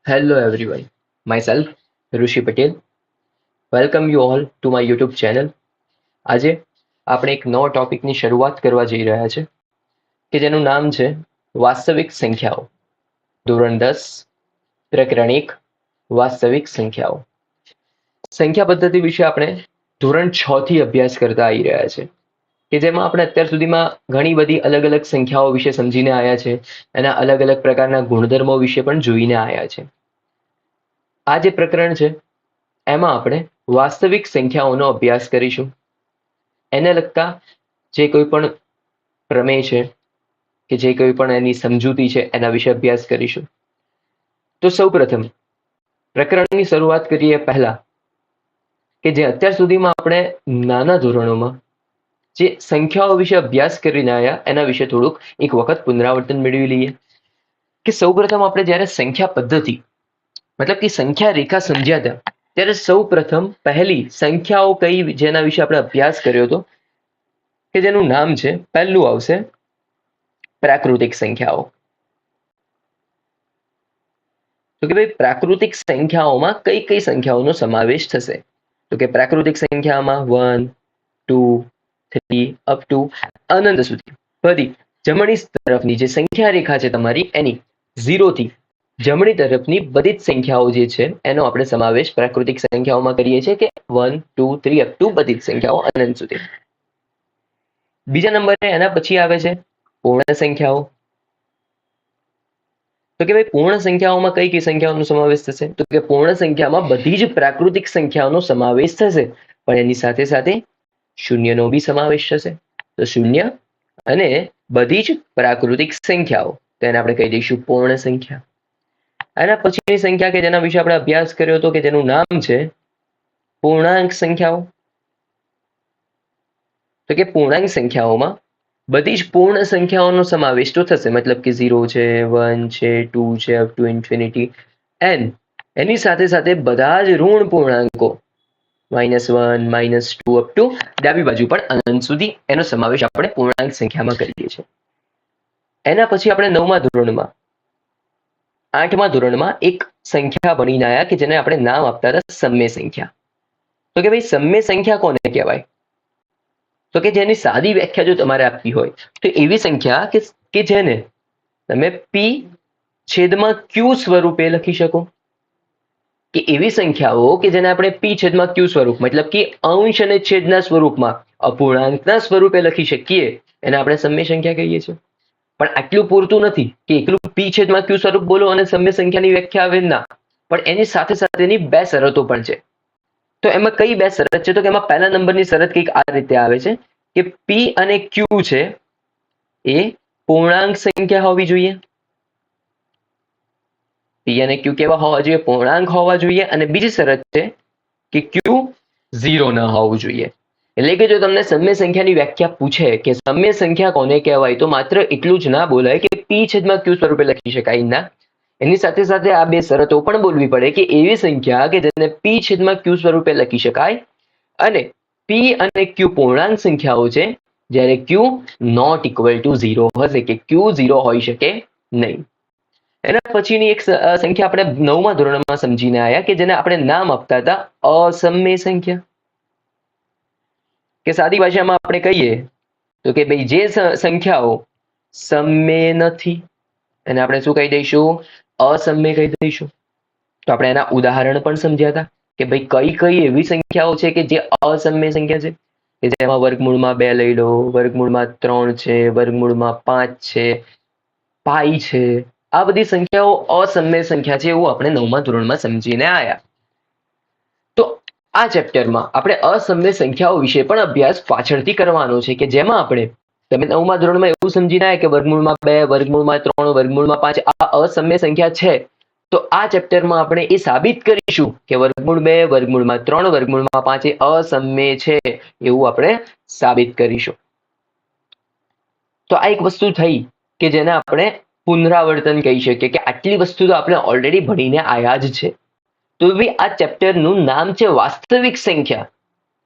Hello everyone, myself Rishi Patel. Welcome you all to my YouTube channel. આજે આપણે એક નવા ટોપિકની શરૂઆત કરવા જઈ રહ્યા છે કે જેનું નામ છે વાસ્તવિક સંખ્યાઓ. ધોરણ 10 પ્રકરણ 1 વાસ્તવિક સંખ્યાઓ. સંખ્યા પદ્ધતિ વિશે આપણે ધોરણ 6 થી અભ્યાસ કરતા આવી રહ્યા છે કે જેમાં આપણે અત્યાર સુધીમાં ઘણી બધી અલગ અલગ સંખ્યાઓ વિશે સમજીને આવ્યા છે, એના અલગ અલગ પ્રકારના ગુણધર્મો વિશે પણ જોઈને આવ્યા છે. આ જે પ્રકરણ છે એમાં આપણે વાસ્તવિક સંખ્યાઓનો અભ્યાસ કરીશું. એને લગતા જે કોઈ પણ પ્રમેય છે કે જે કોઈ પણ એની સમજૂતી છે એના વિશે અભ્યાસ કરીશું. તો સૌપ્રથમ પ્રકરણની શરૂઆત કરીએ પહેલા કે જે અત્યાર સુધીમાં આપણે નાના ધોરણોમાં જે સંખ્યાઓ વિશે અભ્યાસ કરીને આવ્યા એના વિશે થોડુંક એક વખત પુનરાવર્તન મેળવી લઈએ. કે સૌપ્રથમ આપણે જ્યારે સંખ્યા પદ્ધતિ મતલબ કે સંખ્યા રેખા સમજ્યા હતા ત્યારે સૌપ્રથમ પહેલી સંખ્યાઓ કઈ જેના વિશે આપણે અભ્યાસ કર્યો હતો કે જેનું નામ છે, પહેલું આવશે પ્રાકૃતિક સંખ્યાઓ. તો કે ભાઈ પ્રાકૃતિક સંખ્યાઓમાં કઈ કઈ સંખ્યાઓનો સમાવેશ થશે? તો કે પ્રાકૃતિક સંખ્યામાં 1, 2, 3 અપ ટુ અનંત સુધી બધી જમણી તરફની જે સંખ્યા રેખા છે તમારી એની 0 થી જમણી તરફની બધી જ સંખ્યાઓ જે છે એનો આપણે સમાવેશ પ્રાકૃતિક સંખ્યાઓમાં કરીએ છીએ કે 1, 2, 3 અપ ટુ બધી જ સંખ્યાઓ અનંત સુધી. બીજા નંબરે એના પછી આવે છે પૂર્ણ સંખ્યાઓ. તો કે ભાઈ પૂર્ણ સંખ્યાઓમાં કઈ કઈ સંખ્યાઓનો સમાવેશ થશે? તો કે પૂર્ણ સંખ્યામાં બધી જ પ્રાકૃતિક સંખ્યાઓનો સમાવેશ થશે, પણ એની સાથે સાથે શૂન્યનો બી સમાવેશ થશે. તો શૂન્ય અને બધી જ પ્રાકૃતિક સંખ્યાઓ, તો એને આપણે કહી દઈશું પૂર્ણ સંખ્યા. આના પછીની સંખ્યા કે જેના વિશે આપણે અભ્યાસ કર્યો હતો કે જેનું નામ છે પૂર્ણાંક સંખ્યાઓ. તો કે પૂર્ણાંક સંખ્યાઓમાં બધી જ પૂર્ણ સંખ્યાઓનો સમાવેશ તો થશે, મતલબ કે 0 છે, 1 છે, 2 છે, અપ ટુ ઇન્ફિનિટી એન. એની સાથે સાથે બધા જ ઋણ પૂર્ણાંકો -1, -2 અપ ટુ ડાબી બાજુ પણ અનંત સુધી એનો સમાવેશ આપણે પૂર્ણાંક સંખ્યામાં કરીએ છીએ. એના પછી આપણે 9મા ધોરણમાં 8મા ધોરણમાં એક સંખ્યા ભણીને આવ્યા કે જેને આપણે નામ આપતા હતા સમય સંખ્યા. તો કે ભાઈ સમય સંખ્યા કોને કહેવાય? તો કે જેની સાદી વ્યાખ્યા જો તમારે આપવી હોય તો એવી સંખ્યા કે જેને તમે પી છેદમાં ક્યુ સ્વરૂપે લખી શકો. કે એવી સંખ્યાઓ કે જેને આપણે પી છેદમાં ક્યુ સ્વરૂપ મતલબ કે અંશ અને છેદના સ્વરૂપમાં અપૂર્ણાંકના સ્વરૂપે લખી શકીએ એને આપણે સમય સંખ્યા કહીએ છીએ. પણ આટલું પૂરતું નથી કે એકલું પી છેદમાં ક્યુ સ્વરૂપ બોલો અને સમય સંખ્યાની વ્યાખ્યા આવે, ના, પણ એની સાથે સાથેની બે શરતો પણ છે. તો એમાં કઈ બે શરત છે? તો કે એમાં પહેલા નંબરની શરત કંઈક આ રીતે આવે છે કે પી અને ક્યુ છે એ પૂર્ણાંક સંખ્યા હોવી જોઈએ. પી અને ક્યુ કેવા હોવા જોઈએ? પૂર્ણાંક હોવા જોઈએ. અને બીજી શરત છે કે ક્યુ 0 ન હોવું જોઈએ. એટલે કે જો તમને સમય સંખ્યાની વ્યાખ્યા પૂછે કે સમય સંખ્યા કોને કહેવાય તો માત્ર એટલું જ ના બોલાય કે પી છેદમાં ક્યુ સ્વરૂપે લખી શકાય, ના. એની સાથે સાથે આ બે શરતો પણ બોલવી પડે કે એવી સંખ્યા કે જેને પી છેદમાં ક્યુ સ્વરૂપે લખી શકાય અને પી અને ક્યુ પૂર્ણાંક સંખ્યાઓ છે જ્યારે ક્યુ નોટ ઇક્વલ ટુ 0 હશે, કે ક્યુ 0 હોઈ શકે નહીં. એના પછીની એક સંખ્યા આપણે 9મા ધોરણમાં સમજીને આવ્યા કે જેને આપણે નામ આપતા હતા અસમય સંખ્યા. કે સાદી ભાષામાં આપણે કહીએ તો કે ભાઈ જે સંખ્યાઓ સમય નથી એને આપણે શું કહી દઈશું? અસમય કહી દઈશું. તો આપણે એના ઉદાહરણ પણ સમજ્યા હતા કે ભાઈ કઈ કઈ એવી સંખ્યાઓ છે કે જે અસમય સંખ્યા છે, કે જેમાં વર્ગમૂળમાં 2 લઈ લો, વર્ગમૂળમાં 3 છે, વર્ગમૂળમાં 5 છે, પાઈ છે. આ બધી સંખ્યાઓ અસમય સંખ્યા છે એવું આપણે 9મા ધોરણમાં સમજીને આવ્યા. તો આ ચેપ્ટરમાં આપણે અસમય સંખ્યાઓ વિશે પણ અભ્યાસ પાછળથી કરવાનો છે કે જેમાં આપણે તમે 9મા ધોરણમાં એવું સમજીને આવ્યા કે વર્ગમૂળમાં 2, વર્ગમૂળમાં 3, વર્ગમૂળમાં 5 આ અસમય સંખ્યા છે. તો આ ચેપ્ટરમાં આપણે એ સાબિત કરીશું કે વર્ગમૂળ 2, વર્ગમૂળમાં 3, વર્ગમૂળમાં 5 એ અસમય છે એવું આપણે સાબિત કરીશું. તો આ એક વસ્તુ થઈ કે જેને આપણે પુનરાવર્તન કહી શકીએ કે આટલી વસ્તુ તો આપણે ઓલરેડી ભણીને આવ્યા જ છે. તો ભાઈ આ ચેપ્ટરનું નામ છે વાસ્તવિક સંખ્યા.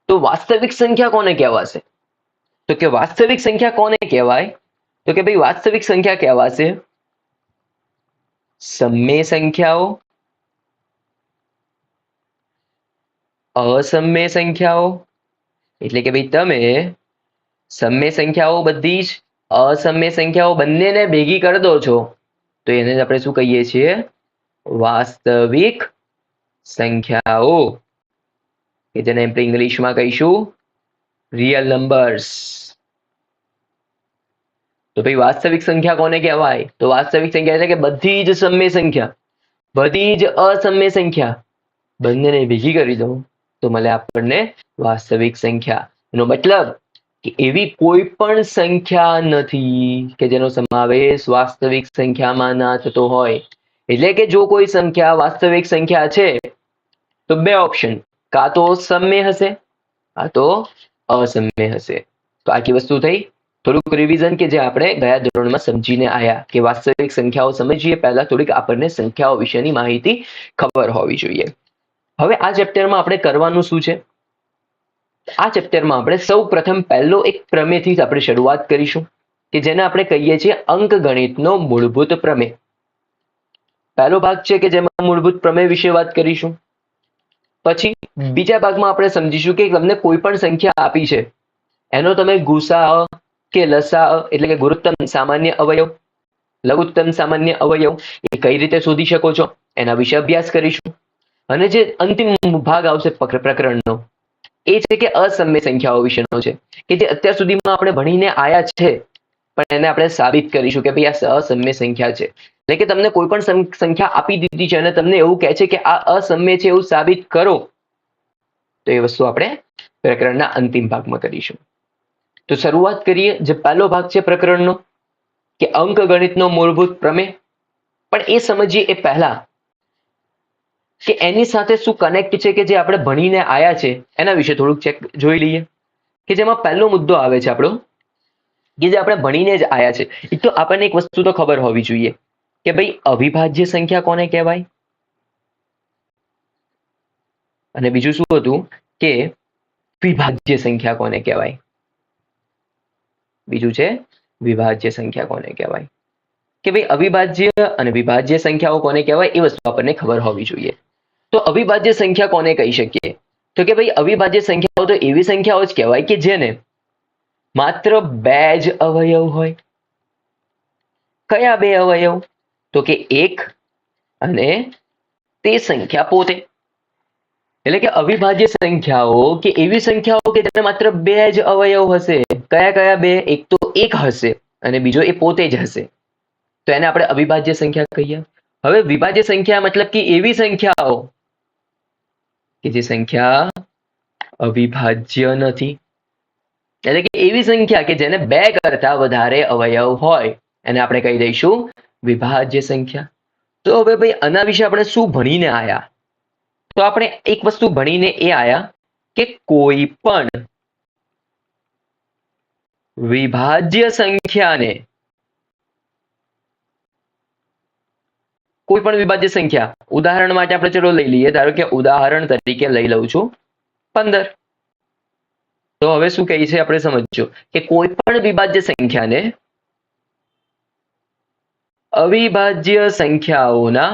તો વાસ્તવિક સંખ્યા કોને કહેવાશે? તો કે વાસ્તવિક સંખ્યા કોને કહેવાય? તો કે ભાઈ વાસ્તવિક સંખ્યા કહેવાશે સમય સંખ્યાઓ અસમ્ય સંખ્યાઓ, એટલે કે ભાઈ તમે સમય સંખ્યાઓ બધી જ અસમ્ય સંખ્યાઓ બંનેને ભેગી કરી દો છો તો એને આપણે શું કહીએ છીએ? વાસ્તવિક સંખ્યાઓ, કે જેને આપણે ઇંગ્લિશમાં કહીશું રિયલ નંબર્સ. તો ભાઈ વાસ્તવિક સંખ્યા કોને કહેવાય? તો વાસ્તવિક સંખ્યા એટલે કે બધી જ સમય સંખ્યા, બધી જ અસમ્ય સંખ્યા બંનેને ભેગી કરી દો તો મળે આપણને વાસ્તવિક સંખ્યા. એનો મતલબ કે એવી કોઈ પણ સંખ્યા નથી કે જેનો સમાવેશ વાસ્તવિક સંખ્યામાં ના થતો હોય. એટલે કે જો કોઈ સંખ્યા વાસ્તવિક સંખ્યા છે તો બે ઓપ્શન, કાં તો સમય હશે કાં તો અસમ્ય હશે. તો આખી વસ્તુ થઈ. થોડુંક રિવિઝન કે જે આપણે ગયા ધોરણમાં સમજીને આયા કે વાસ્તવિક સંખ્યાઓ સમજીએ પહેલા થોડીક આપણને સંખ્યાઓ વિશેની માહિતી ખબર હોવી જોઈએ. હવે આ ચેપ્ટરમાં આપણે કરવાનું શું છે? આ ચેપ્ટરમાં આપણે સૌ પ્રથમ પહેલો એક પ્રમેયથી આપણે શરૂઆત કરીશું કે જેને આપણે કહીએ છીએ અંકગણિતનો મૂળભૂત પ્રમેય. પહેલો ભાગ છે કે જેમાં મૂળભૂત પ્રમેય વિશે વાત કરીશું. પછી બીજા ભાગમાં આપણે સમજીશું કે તમને કોઈ પણ સંખ્યા આપી છે એનો તમે ગુસા કે લસા એટલે કે ગુરુત્તમ સામાન્ય અવયવ, લઘુત્તમ સામાન્ય અવયવ એ કઈ રીતે શોધી શકો છો એના વિશે અભ્યાસ કરીશું. અને જે અંતિમ ભાગ આવશે પ્રકરણનો એ છે કે અસમ્ય સંખ્યાઓ વિશેનો છે કે જે અત્યાર સુધીમાં આપણે ભણીને આયા છે પણ એને આપણે સાબિત કરીશું કે ભાઈ આ અસમ્ય સંખ્યા છે. એટલે કે તમને કોઈ પણ સંખ્યા આપી દીધી છે અને તમને એવું કહે છે કે આ અસમ્ય છે એવું સાબિત કરો, તો એ વસ્તુ આપણે પ્રકરણના અંતિમ ભાગમાં કરીશું. તો શરૂઆત કરીએ. જે પહેલો ભાગ છે પ્રકરણનો કે અંકગણિતનો મૂળભૂત પ્રમેય. પણ એ સમજીએ એ પહેલા કે એની સાથે શું કનેક્ટ છે કે જે આપણે ભણીને આયા છે એના વિશે થોડુંક જોઈ લઈએ. કે જેમાં પહેલો મુદ્દો આવે છે આપણો કે જે આપણે ભણીને જ આયા છે. એક તો આપણને એક વસ્તુ તો ખબર હોવી જોઈએ કે ભાઈ અવિભાજ્ય સંખ્યા કોને કહેવાય, અને બીજું શું હતું કે વિભાજ્ય સંખ્યા કોને કહેવાય. બીજું છે વિભાજ્ય સંખ્યા કોને કહેવાય. કે ભાઈ અવિભાજ્ય અને વિભાજ્ય સંખ્યાઓ કોને કહેવાય એ વસ્તુ આપણને ખબર હોવી જોઈએ. તો અવિભાજ્ય સંખ્યા કોને કહી શકીએ? તો કે ભાઈ અવિભાજ્ય સંખ્યાઓ તો એવી સંખ્યાઓ જ કહેવાય કે જેને માત્ર બે જ અવયવ હોય. કયા બે અવયવ? તો કે એક અને તે સંખ્યા પોતે. એટલે કે અવિભાજ્ય સંખ્યાઓ કે એવી સંખ્યાઓ કે જેને માત્ર બે જ અવયવ હશે. કયા કયા બે? એક તો એક હશે અને બીજો એ પોતે જ હશે, તો એને આપણે અવિભાજ્ય સંખ્યા કહીએ. હવે વિભાજ્ય સંખ્યા મતલબ કે એવી સંખ્યાઓ કે જે સંખ્યા અવિભાજ્ય નથી, એટલે કે એવી સંખ્યા કે જેને બે કરતા વધારે અવયવ હોય એને આપણે કહી દઈશું વિભાજ્ય સંખ્યા. તો હવે ભાઈ આના વિશે આપણે શું ભણીને આયા? તો આપણે એક વસ્તુ ભણીને એ આયા કે કોઈ પણ વિભાજ્ય સંખ્યાને, કોઈ પણ વિભાજ્ય સંખ્યા, ઉદાહરણ માટે આપણે ચલો લઈ લઈએ. ધારો કે ઉદાહરણ તરીકે લઈ લઉં છું 15. તો હવે શું કહે છે આપણે સમજજો કે કોઈ પણ વિભાજ્ય સંખ્યાને અવિભાજ્ય સંખ્યાઓના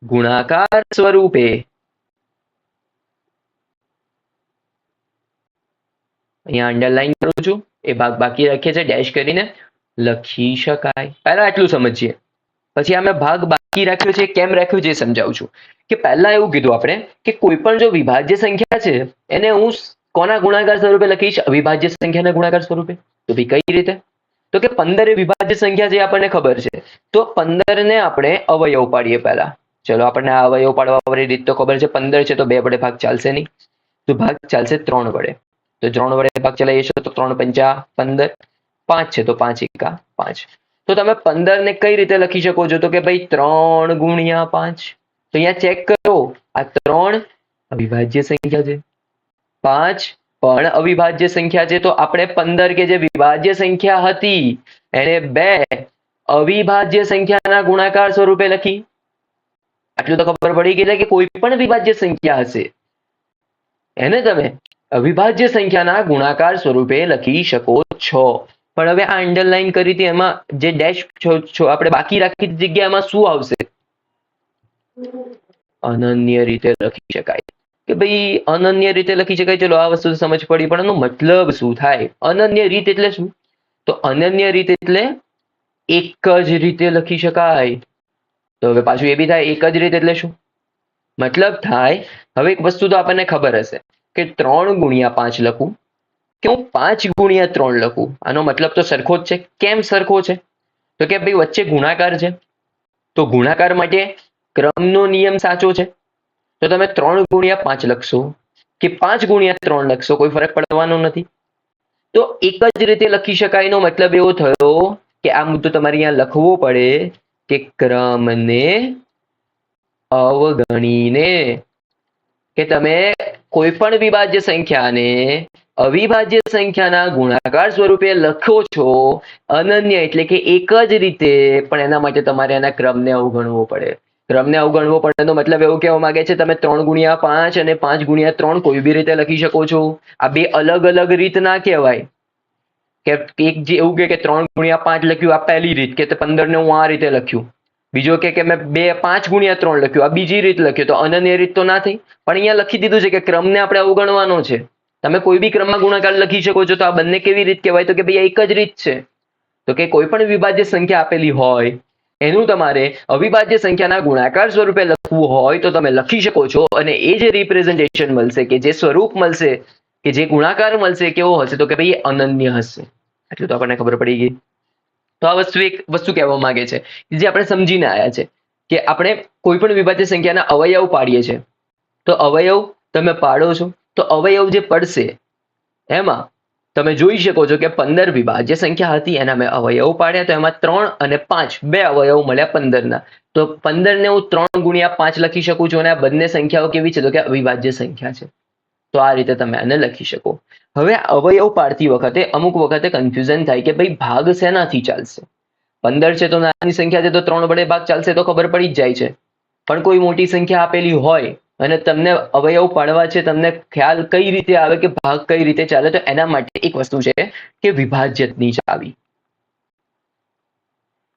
ગુણાકાર સ્વરૂપે અહીંયા અંડરલાઈન કરું છું, એ ભાગ બાકી રાખીએ છીએ ડેશ કરીને, લખી શકાય. પહેલા આટલું સમજીએ, પછી અમે ભાગ બાકી રાખ્યો છે કેમ રાખ્યો છે એ સમજાવું છું. કે પહેલા એવું કીધું આપણે કે કોઈ પણ જો વિભાજ્ય સંખ્યા છે એને હું કોના ગુણાકાર સ્વરૂપે લખીશ? અવિભાજ્ય સંખ્યાના ગુણાકાર સ્વરૂપે. તો ભાઈ કઈ રીતે? તો કે 15 એ વિભાજ્ય સંખ્યા જે આપણને ખબર છે, તો 15 ને આપણે અવયવ પાડીએ પહેલા. ચલો આપણને આ અવયવ પાડવા વાળી રીત તો ખબર છે. 15 છે તો 2 વડે ભાગ ચાલશે નહીં, તો ભાગ ચાલશે 3 વડે. તો 3 વડે ભાગ ચલાવીએ તો 3 પંચા 15, 5 છે તો 5 એકા 5. તો તમે 15 ને કઈ રીતે લખી શકો છો? તો કે ભાઈ 3 ગુણ્યા 5. તો અહીંયા ચેક કરો, આ 3 અવિભાજ્ય સંખ્યા છે, 5 પણ અવિભાજ્ય સંખ્યા છે. તો આપણે 15 કે જે વિભાજ્ય સંખ્યા હતી એને 2 અવિભાજ્ય સંખ્યાના ગુણાકાર સ્વરૂપે લખી. આટલું તો ખબર પડી ગઈ કે કોઈ પણ વિભાજ્ય સંખ્યા હશે એને તમે અવિભાજ્ય સંખ્યાના ગુણાકાર સ્વરૂપે લખી શકો છો. પણ હવે આ અંડરલાઈન કરી હતી એમાં જે ડેશ આપણે બાકી રાખી જગ્યામાં શું આવશે? અનન્ય રીતે લખી શકાય. કે ભાઈ અનન્ય રીતે લખી શકાય, ચલો આ વસ્તુ સમજ પડી, પણ એનો મતલબ શું થાય? અનન્ય રીત એટલે શું? તો અનન્ય રીત એટલે એક જ રીતે લખી શકાય. તો હવે પાછું એ બી થાય, એક જ રીત એટલે શું? મતલબ થાય, હવે એક વસ્તુ તો આપણને ખબર હશે કે 3 × 5 લખું કે હું 5 × 3 લખું, આનો મતલબ તો સરખો જ છે. કેમ સરખો છે? તો કે ભાઈ વચ્ચે ગુણાકાર છે, તો ગુણાકાર માટે ક્રમનો નિયમ સાચો છે. તો તમે 3 × 5 લખશો કે 5 × 3 લખશો, કોઈ ફરક પડવાનો નથી. તો એક જ રીતે લખી શકાય એનો મતલબ એવો થયો કે આ મુદ્દો તમારે અહીંયા લખવો પડે કે ક્રમને અવગણીને કે તમે કોઈ પણ વિભાજ્ય સંખ્યાને અવિભાજ્ય સંખ્યાના ગુણાકાર સ્વરૂપે લખો છો અનન્ય એટલે કે એક જ રીતે, પણ એના માટે તમારે એના ક્રમને અવગણવો પડે. ક્રમને અવગણવો પડે તો મતલબ એવું કહેવા માંગે છે તમે 3 × 5 અને 5 × 3 કોઈ બી રીતે લખી શકો છો. આ બે અલગ અલગ રીત ના કહેવાય કે એક જે એવું કે 3 × 5 લખ્યું આ પહેલી રીત, કે 15 ને હું આ રીતે લખ્યું. બીજો કે મેં 5 × 3 લખ્યું, આ બીજી રીત લખ્યું, તો અનન્ય રીત તો ના થઈ. પણ અહીંયા લખી દીધું છે કે ક્રમને આપણે અવગણવાનો છે. તમે કોઈ બી ક્રમમાં ગુણાકાર લખી શકો છો, તો આ બંને કેવી રીત કહેવાય? તો કે ભાઈ એક જ રીત છે. તો કે કોઈ પણ વિભાજ્ય સંખ્યા આપેલી હોય એનું તમારે અવિભાજ્ય સંખ્યાના ગુણાકાર સ્વરૂપે લખવું હોય તો તમે લખી શકો છો, અને એ જે રિપ્રેઝન્ટેશન મળશે, કે જે સ્વરૂપ મળશે, કે જે ગુણાકાર મળશે, કેવો હશે? તો કે ભાઈ અનન્ય હશે. એટલું તો આપણને ખબર પડી ગઈ. તો આ વસ્તુ એક વસ્તુ કહેવા માંગે છે જે આપણે સમજીને આવ્યા છે કે આપણે કોઈ પણ વિભાજ્ય સંખ્યાના અવયવ પાડીએ છીએ, તો અવયવ તમે પાડો છો તો અવયવ જે પડશે એમાં તમે જોઈ શકો છો કે 15 વિભાજ્ય સંખ્યા હતી, એના મેં અવયવ પાડ્યા, તો એમાં 3 અને 5 બે અવયવ મળ્યા 15 ના. તો 15 ને હું 3 × 5 લખી શકું છું, અને આ બંને સંખ્યાઓ કેવી છે? તો કે અવિભાજ્ય સંખ્યા છે. તો આ રીતે તમે આને લખી શકો. હવે અવયવ પાડતી વખતે અમુક વખતે કન્ફ્યુઝન થાય કે ભાઈ ભાગ શેનાથી ચાલશે? 15 છે તો નાની સંખ્યા છે, તો 3 વડે ભાગ ચાલશે તો ખબર પડી જ જાય છે. પણ કોઈ મોટી સંખ્યા આપેલી હોય અને તમને અવયવ પાડવા છે, તમને ખ્યાલ કઈ રીતે આવે કે ભાગ કઈ રીતે ચાલે? તો એના માટે એક વસ્તુ છે કે વિભાજ્યની ચાવી,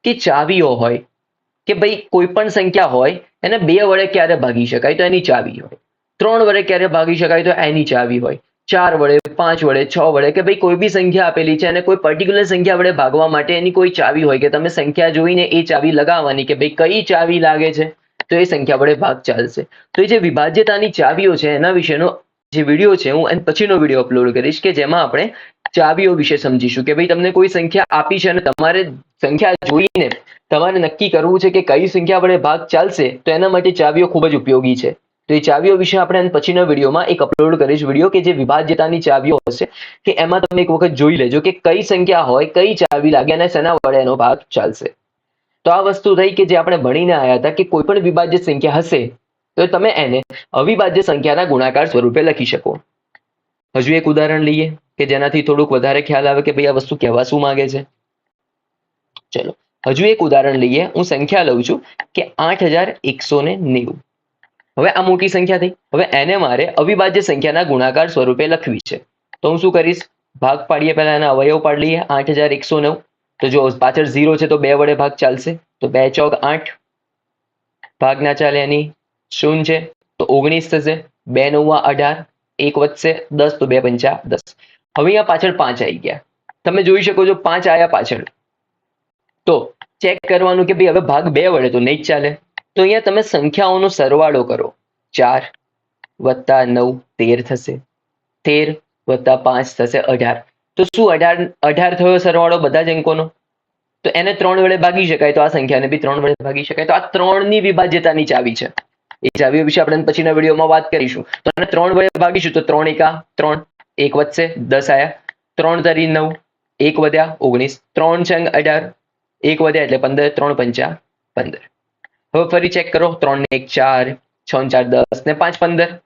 કે ચાવીઓ હોય કે ભાઈ કોઈ પણ સંખ્યા હોય એને 2 વડે ક્યારે ભાગી શકાય? તો એની ચાવી હોય. 3 વડે ક્યારે ભાગી શકાય? તો એની ચાવી હોય. 4 વડે, 5 વડે, 6 વડે, કે ભાઈ કોઈ બી સંખ્યા આપેલી છે અને કોઈ પર્ટિક્યુલર સંખ્યા વડે ભાગવા માટે એની કોઈ ચાવી હોય, કે તમે સંખ્યા જોઈને એ ચાવી લગાવવાની કે ભાઈ કઈ ચાવી લાગે છે તો એ સંખ્યા વડે ભાગ ચાલશે. તો એ જે વિભાજ્યતાની ચાવીઓ છે એના વિશેનો જે વિડીયો છે હું એના પછીનો વિડીયો અપલોડ કરીશ, કે જેમાં આપણે ચાવીઓ વિશે સમજીશું કે ભાઈ તમને કોઈ સંખ્યા આપી છે અને તમારે સંખ્યા જોઈને તમારે નક્કી કરવું છે કે કઈ સંખ્યા વડે ભાગ ચાલશે, તો એના માટે ચાવીઓ ખૂબ જ ઉપયોગી છે. તો એ ચાવીઓ વિશે આપણે પછીના વિડીયોમાં એક અપલોડ કરીશ વિડીયો, કે જે વિભાજ્યતાની ચાવીઓ હશે કે એમાં તમે એક વખત જોઈ લેજો કે કઈ સંખ્યા હોય, કઈ ચાવી લાગે અને શેના વડે એનો ભાગ ચાલશે. તો આ વસ્તુ થઈ કે જે આપણે ભણીને આવ્યા હતા કે કોઈ પણ વિભાજ્ય સંખ્યા હશે તો તમે એને અવિભાજ્ય સંખ્યાના ગુણાકાર સ્વરૂપે લખી શકો. હજુ એક ઉદાહરણ લઈએ કે જેનાથી થોડુંક વધારે ખ્યાલ આવે કે ભાઈ આ વસ્તુ કહેવા શું માંગે છે. ચલો હજુ એક ઉદાહરણ લઈએ. હું સંખ્યા લઉં છું કે 8190. હવે આ મોટી સંખ્યા થઈ, હવે એને મારે અવિભાજ્ય સંખ્યાના ગુણાકાર સ્વરૂપે લખવી છે. તો હું શું કરીશ? ભાગ પાડીએ પહેલા એના અવયવ પાડી લઈએ. 8190. તો જો પાછળ 0 છે તો 2 વડે ભાગ ચાલશે, તો 2 ચોક 8. ભાગ ના ચાલે એની 0 છે તો 19 થશે. 2 નવા 18, 1 વધશે 10, તો 2 પંચા 10. હવે અહીંયા પાછળ 5 આવી ગયા, તમે જોઈ શકો છો 5 આયા પાછળ. તો ચેક કરવાનું કે ભાઈ હવે ભાગ 2 વડે તો નહીં જ ચાલે. તો અહીંયા તમે સંખ્યાઓનો સરવાળો કરો. 4 + 9 13 થશે, 13 + 5 થશે 18. તો શું 18 થયો સરવાળો બધા જ અંકોનો? તો એને 3 વડે ભાગી શકાય, તો આ સંખ્યાને બી 3 વડે ભાગી શકાય. તો આ 3 ની વિભાજ્યતાની ચાવી છે. એ ચાવીઓ વિશે આપણે પછીના વિડીયોમાં વાત કરીશું. તો આને 3 વડે ભાગીશું તો 3 એકા 3, 1 વધશે 10 આયા, 3 તરી 9, 1 વધ્યા 19, 3 છંગ 18, 1 વધ્યા એટલે 15, 3 પંચા 15. હવે ફરી ચેક કરો. 3 ને 1 4, 6 ને 4 10 ને 5 15.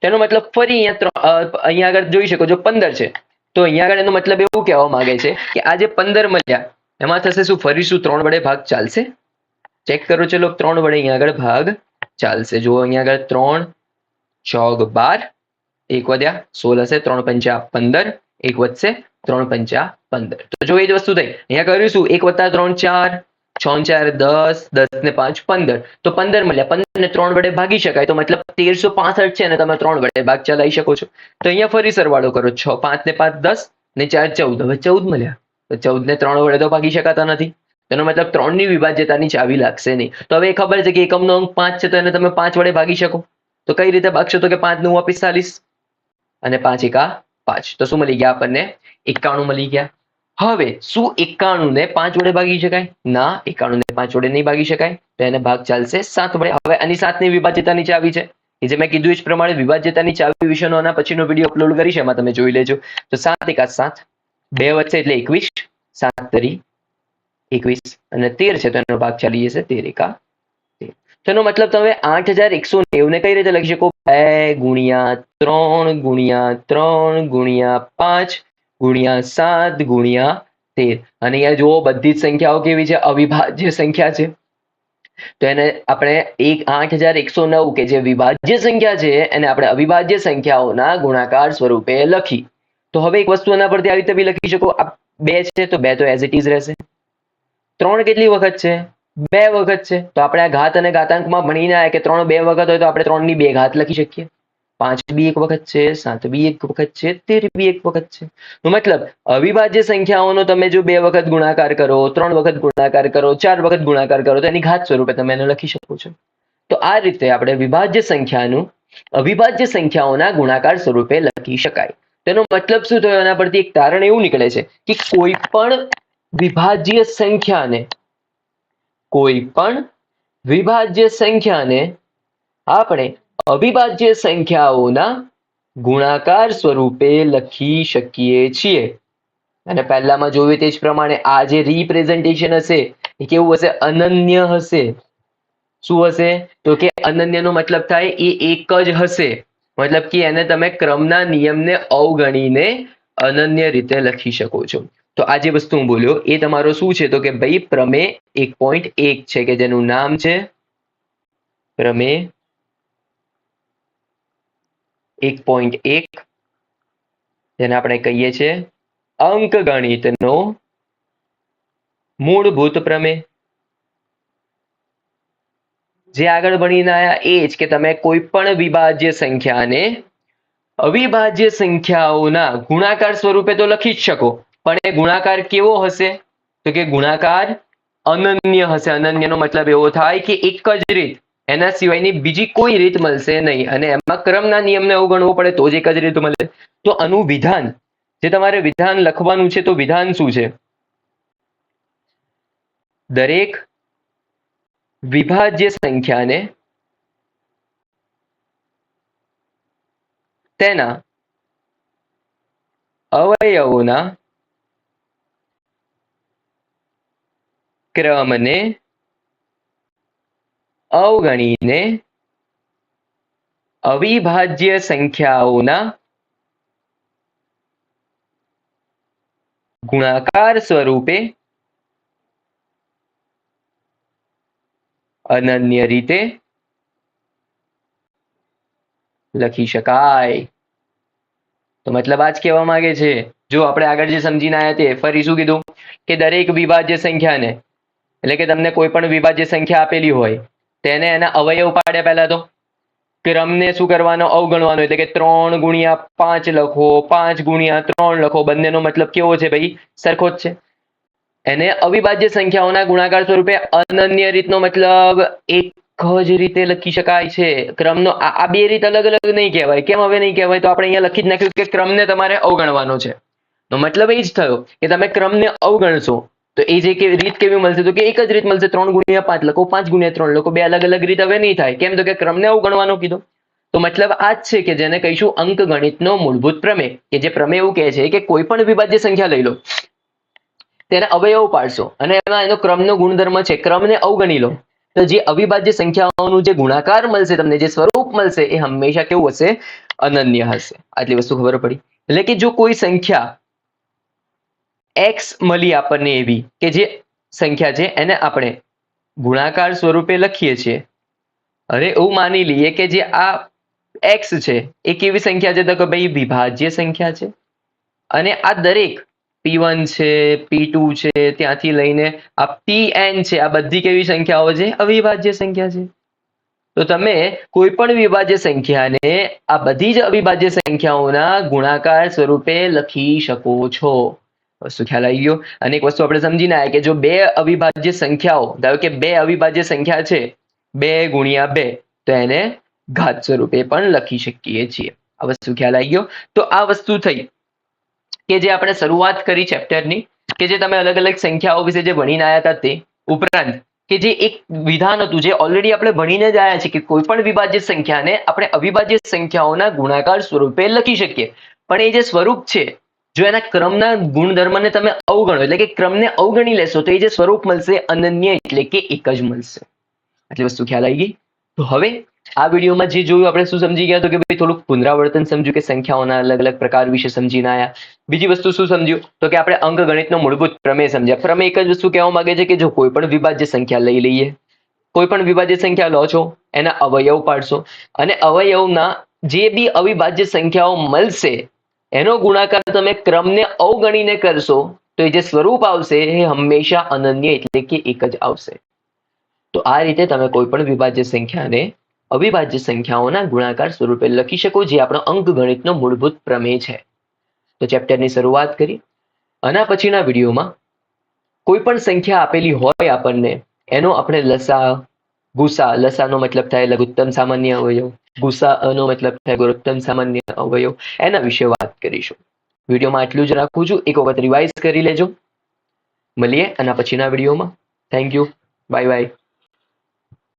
તેનો મતલબ ફરી અહીંયા આગળ જોઈ શકો છો 15 છે. તો અહીંયા આગળ એનો મતલબ એવું કહેવા માંગે છે કે આ જે 15 મળ્યા એમાં થશે શું? ફરી શું 3 વડે ભાગ ચાલશે? ચેક કરો. ચલો 3 વડે અહીંયા આગળ ભાગ ચાલશે. જો અહીંયા આગળ 3 ચોક 12, 1 વધ્યા 16 હશે, 3 પંચા 15, 1 વધશે 3 પંચા 15. તો જો એ જ વસ્તુ થઈ. અહીંયા કર્યું શું? 1 + 3 4, 6 4 10, 10 ને 5 15, તો 15 મળ્યા. 15 ને 3 વડે ભાગી શકાય, તો મતલબ 1365 છે, અને તમે 3 વડે ભાગ ચલાવી શકો છો. તો અહીંયા ફરી સરવાળો કરો. 6 5 ને 5 10 ને 4 14, હવે 14 મળ્યા. તો 14 ને 3 વડે તો ભાગી શકાતા નથી. તેનો મતલબ 3 ની વિભાજ્યતાની ચાવી લાગશે નહીં. તો હવે ખબર છે કે એકમનો અંક 5 છે, તો એને તમે 5 વડે ભાગી શકો. તો કઈ રીતે ભાગશો? તો કે 5 9 45 અને 5 1 5. તો શું મળી ગયા આપણને? 91 મળી ગયા. હવે શું 91 ને 5 વડે ભાગી શકાય? ના, 91 ને 5 વડે નહીં ભાગી શકાય. તો એને ભાગ ચાલશે 7 વડે. હવે આની 7 ની વિભાજ્યતાની ચાવી છે, એ જે મેં કીધું એ જ પ્રમાણે વિભાજ્યતાની ચાવી વિશેનો આના પછીનો વિડીયો અપલોડ કરીશ, એમાં તમે જોઈ લેજો. તો 7 1 7, 2 વચ્ચે એટલે 21, 7 તરી 21 અને 13 છે, તો એનો ભાગ ચાલી જશે 13 1 13. તેનો મતલબ તમે 8190 ને કઈ રીતે લખી શકો? 2 ગુણ્યા 3 ગુણ્યા 3 ગુણ્યા 5 ગુણ્યા 7 ગુણ્યા 13. અને અહીંયા જુઓ બધી જ સંખ્યાઓ કેવી છે? અવિભાજ્ય સંખ્યા છે. તો એને આપણે 8109 કે જે વિભાજ્ય સંખ્યા છે એને આપણે અવિભાજ્ય સંખ્યાઓના ગુણાકાર સ્વરૂપે લખી. તો હવે એક વસ્તુ એના પરથી આવી રીતે બી લખી શકો. આ 2 છે તો 2 તો એઝ ઇટ ઇઝ રહેશે. 3 કેટલી વખત છે? 2 વખત છે. તો આપણે આ ઘાત અને ઘાતાંકમાં ભણીને આવ્યા કે 3 2 વખત હોય તો આપણે 3 ની 2 ઘાત લખી શકીએ. 5 બી 1 વખત છે, 7 બી 1 વખત છે, 13 બી 1 વખત છે. મતલબ અવિભાજ્ય સંખ્યાઓનો તમે જો 2 વખત ગુણાકાર કરો, 3 વખત ગુણાકાર કરો, 4 વખત ગુણાકાર કરો, તો એની ઘાત સ્વરૂપે તમે એને લખી શકો છો. તો આ રીતે આપણે વિભાજ્ય સંખ્યાનું અવિભાજ્ય સંખ્યાઓના ગુણાકાર સ્વરૂપે લખી શકાય. તેનો મતલબ શું થયો? એના પરથી એક તારણ એવું નીકળે છે કે કોઈ પણ વિભાજ્ય સંખ્યાને આપણે અવિભાજ્ય સંખ્યાઓના ગુણાકાર સ્વરૂપે લખી શકીએ છીએ. અને પહેલામાં જોયું તે જ પ્રમાણે આ જે રિપ્રેઝન્ટેશન હશે એ કેવું હશે? અનન્ય હશે. શું હશે? તો કે અનન્યનો મતલબ થાય એ એક જ હશે. મતલબ કે એને તમે ક્રમના નિયમને અવગણીને અનન્ય રીતે લખી શકો છો. તો આ જે વસ્તુ હું બોલ્યો એ તમારો શું છે? તો કે ભાઈ પ્રમેય 1.1 છે, કે જેનું નામ છે પ્રમેય 1.1, જેને આપણે કહીએ છીએ અંકગણિતનો મૂળભૂત પ્રમેય. જે આગળ ભણીને આયા એ જ કે તમે કોઈ પણ વિભાજ્ય સંખ્યાને અવિભાજ્ય સંખ્યાઓના ગુણાકાર સ્વરૂપે તો લખી જ શકો, પણ એ ગુણાકાર કેવો હશે? તો કે ગુણાકાર અનન્ય હશે. અનન્યનો મતલબ એવો થાય કે એક જ રીત, એના સિવાયની બીજી કોઈ રીત મળશે નહીં, અને એમાં ક્રમના નિયમને અવગણવો પડે તો જ એક જ રીત મળે. તો આનું વિધાન, જે તમારે વિધાન લખવાનું છે, તો વિધાન શું છે? દરેક વિભાજ્ય સંખ્યાને તેના અવયવોના ક્રમને અવગણીને અવિભાજ્ય સંખ્યાઓના ગુણાકાર સ્વરૂપે અનન્ય રીતે લખી શકાય. તો મતલબ આ જ કહેવા માંગે છે. જો આપણે આગળ જે સમજીને આવ્યા તે ફરી શું કીધું? કે દરેક વિભાજ્ય સંખ્યાને, એટલે કે તમને કોઈ પણ વિભાજ્ય સંખ્યા આપેલી હોય તેને એના અવયવ પાડ્યા. પહેલા તો ક્રમને શું કરવાનો? અવગણવાનો. એટલે કે 3 ગુણ્યા 5 લખો, 5 ગુણ્યા 3 લખો. બંનેનો મતલબ કેવો છે ભાઈ? સરખો જ છે. એને અવિભાજ્ય સંખ્યાઓના ગુણાકાર સ્વરૂપે અનન્ય રીતનો મતલબ એક જ રીતે લખી શકાય છે. ક્રમનો આ બે રીત અલગ અલગ નહીં કહેવાય. કેમ હવે નહીં કહેવાય? તો આપણે અહીંયા લખી જ નાખ્યું કે ક્રમને તમારે અવગણવાનો છે. તો મતલબ એ જ થયો કે તમે ક્રમને અવગણશો તો એ જે રીત કેવી મળશે? તો કે એક જ રીત મળશે. 3 ગુણ્યા 5 લખો, 5 ગુણ્યા 3 લખો. બે અલગ અલગ રીત હવે નહીં થાય. કેમ? તો કે ક્રમને અવગણવાનો કીધો. તો મતલબ આ જ છે કે જેને કહીશું અંકગણિતનો મૂળભૂત પ્રમેય, કે જે પ્રમેય એવું કહે છે કે કોઈ પણ વિભાજ્ય સંખ્યા લઈ લો, તેને અવયવ પાડશો અને એમાં એનો ક્રમનો ગુણધર્મ છે, ક્રમને અવગણી લો, તો જે અવિભાજ્ય સંખ્યાઓનું જે ગુણાકાર મળશે, તમને જે સ્વરૂપ મળશે એ હંમેશા કેવું હશે? અનન્ય હશે. આટલી વસ્તુ ખબર પડી. એટલે કે જો કોઈ સંખ્યા x મળી આપણને એવી કે જે સંખ્યા છે એને આપણે ગુણાકાર સ્વરૂપે લખીએ છીએ. હવે એવું માની લઈએ કે જે આ x છે એ કેવી સંખ્યા છે? તો કે ભાઈ વિભાજ્ય સંખ્યા છે. અને આ દરેક P1 છે, P2 છે, ત્યાંથી લઈને આ Pn છે, આ બધી કેવી સંખ્યાઓ છે? અવિભાજ્ય સંખ્યા છે. તો તમે કોઈ પણ વિભાજ્ય સંખ્યાને આ બધી જ અવિભાજ્ય સંખ્યાઓના ગુણાકાર સ્વરૂપે લખી શકો છો. વસ્તુ ખ્યાલ આવી ગયો. અને એક વસ્તુ આપણે સમજીને આવ્યા કે જો બે અવિભાજ્ય સંખ્યાઓ, ધારો કે બે અવિભાજ્ય સંખ્યા છે 2 ગુણ્યા 2, તો એને ઘાત સ્વરૂપે પણ લખી શકીએ છીએ. આ વસ્તુ ખ્યાલ આવી ગયો. તો આ વસ્તુ થઈ કે જે આપણે શરૂઆત કરી ચેપ્ટરની, કે જે તમે અલગ અલગ સંખ્યાઓ વિશે જે ભણીને આવ્યા હતા તે ઉપરાંત કે જે એક વિધાન હતું જે ઓલરેડી આપણે ભણીને જ આવ્યા છે કે કોઈ પણ વિભાજ્ય સંખ્યાને આપણે અવિભાજ્ય સંખ્યાઓના ગુણાકાર સ્વરૂપે લખી શકીએ. પણ એ જે સ્વરૂપ છે, જો એના ક્રમના ગુણધર્મને તમે અવગણો એટલે કે ક્રમને અવગણી લેશો તો એ જે સ્વરૂપ મળશે અનન્ય એટલે કે એક જ મળશે. આટલી વસ્તુ ખ્યાલ આવી ગઈ. તો હવે આ વિડીયોમાં જે જોયું આપણે શું સમજી ગયા તો કે ભાઈ થોડુંક પુનરાવર્તન સમજ્યું કે સંખ્યાઓના અલગ અલગ પ્રકાર વિશે સમજીને આવ્યા. બીજી વસ્તુ શું સમજ્યું તો કે આપણે અંકગણિતનો મૂળભૂત પ્રમેય સમજ્યા. પ્રમેય એક જ વસ્તુ કહેવા માંગે છે કે જો કોઈ પણ વિભાજ્ય સંખ્યા લઈ લઈએ, કોઈ પણ વિભાજ્ય સંખ્યા લો છો, એના અવયવ પાડશો અને અવયવના જે બી અવિભાજ્ય સંખ્યાઓ મળશે એનો ગુણાકાર તમે ક્રમને અવગણીને કરશો તો એ જે સ્વરૂપ આવશે એ હંમેશા અનન્ય એટલે કે એક જ આવશે. તો આ રીતે તમે કોઈ પણ વિભાજ્ય સંખ્યાને અવિભાજ્ય સંખ્યાઓના ગુણાકાર સ્વરૂપે લખી શકો, જે આપણો અંકગણિતનો મૂળભૂત પ્રમેય છે. તો ચેપ્ટરની શરૂઆત કરી. આના પછીના વિડીયોમાં કોઈ પણ સંખ્યા આપેલી હોય આપણને એનો આપણે લસા, ગુસા, લસાનો મતલબ થાય લઘુત્તમ સામાન્ય અવયવ, ગુસાઅનો મતલબ થાય ગુણોત્તમ સામાન્ય અવયવ, એના વિશે વાત કરીશું. વિડીયોમાં આટલું જ રાખું છું. એક વખત રિવાઇઝ કરી લેજો. મળીએ આના પછીના વિડીયોમાં. Thank you. Bye bye.